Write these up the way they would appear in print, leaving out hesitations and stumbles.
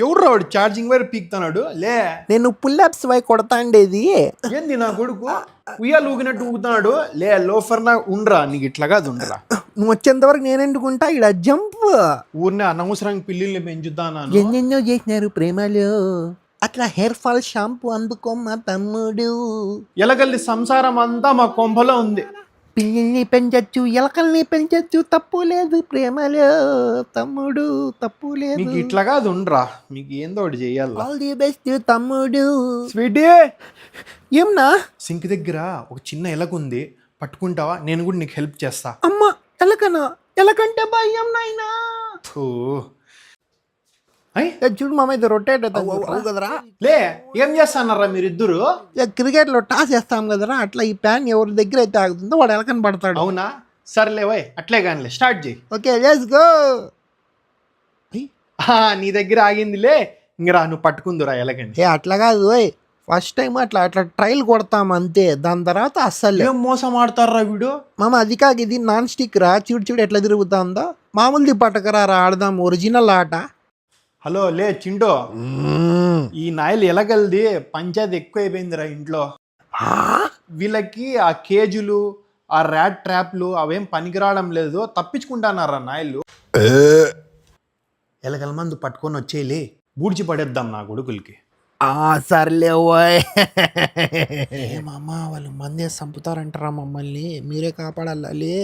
ఎవడ్రా వాడు charging wire పీక్తున్నాడు లే. నేను పుల్అప్స్ వై కొడతాండేది. ఏంది నా కొడుకు ఉయ్యాలు ఊగినట్టు ఊగుతున్నాడు లే. లోఫర్ నా ఉండ్రా, నీకు ఇట్లా కాదు ఉండరా. నువ్వు వచ్చేంత వరకు నేనెందుకుంటా ఇక్కడ జంప్. ఊరినే అనవసరంగా పిల్లిల్ని పెంచుతాను. ఎన్నెన్నో చేసినారు ప్రేమలో, అట్లా హెయిర్ ఫాల్ షాంపూ అందుకో మా తమ్ముడు. ఎలగల్లి సంసారం అంతా మా కొంపలో ఉంది. పిల్లిని పెంచచ్చు, ఎలకల్ని పెంచచ్చు, తప్పు లేదు ప్రేమలో తమ్ముడు, తప్పు లేదు. మీకు ఇట్లా కాదు ఉండరా, మీకు ఏందో ఒకటి చెయ్యాలి. ఆల్ ది బెస్ట్ తమ్ముడు. స్వీటీ, ఏమన్నా సింక్ దగ్గర ఒక చిన్న ఎలక ఉంది, పట్టుకుంటావా? నేను కూడా నీకు హెల్ప్ చేస్తా. అమ్మ ఎలకనా? ఎలకంటే భయం నాయనా. చూడు మామ, ఇది రొటేట్ కదరా. లే, ఏం చేస్తాన్నారా మీరిద్దరు? క్రికెట్ లో టాస్ చేస్తాం కదరా, అట్లా ఈ ప్యాన్ ఎవరి దగ్గర అయితే ఆగుతుందో వాడు ఎలకని పడతాడు. అవునా, సర్లే వై అట్లే కానీ స్టార్ట్ చేయి. Okay let's go. నీ దగ్గర ఆగిందిలే, ఇంకరా నువ్వు పట్టుకుందురా ఎలకని. అట్లా కాదు ఓయ్, ఫస్ట్ టైం అట్లా అట్లా ట్రైల్ కొడతాం అంతే, దాని తర్వాత అస్సలు. ఏం మోసం ఆడతారా వీడు? మామ అది కాక ఇది నాన్ స్టిక్ రా, చూడు చూడు ఎట్లా తిరుగుతుందో. మామూలుది పట్టకరా ఆడదాం, ఒరిజినల్ ఆట. హలో లే చింటో, ఈ నాయలు ఎలగల్ది పంచాయతీ ఎక్కువ అయిపోయిందిరా ఇంట్లో. వీళ్ళకి ఆ కేజులు, ఆ ర్యాట్ ట్రాప్లు అవేం పనికిరావడం లేదు, తప్పించుకుంటున్నారా నాయలు. ఎలగల మందు పట్టుకొని వచ్చేలే, బూడ్చి పడేద్దాం నా కొడుకులకి. సర్లే ఓయ్. మామ వాళ్ళు మందే చంపుతారంటారా మమ్మల్ని, మీరే కాపాడాలే.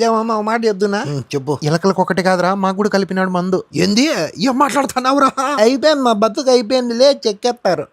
ఏమమ్మా మాట చెప్తున్నా, చెప్పు. ఎలకలకు ఒకటి కాదురా, మాకు కూడా కలిపినాడు మందు. ఏంది ఏం మాట్లాడుతున్నావురా? అయిపోయింది మా బతుకు అయిపోయింది లే, చెక్కేస్తారు.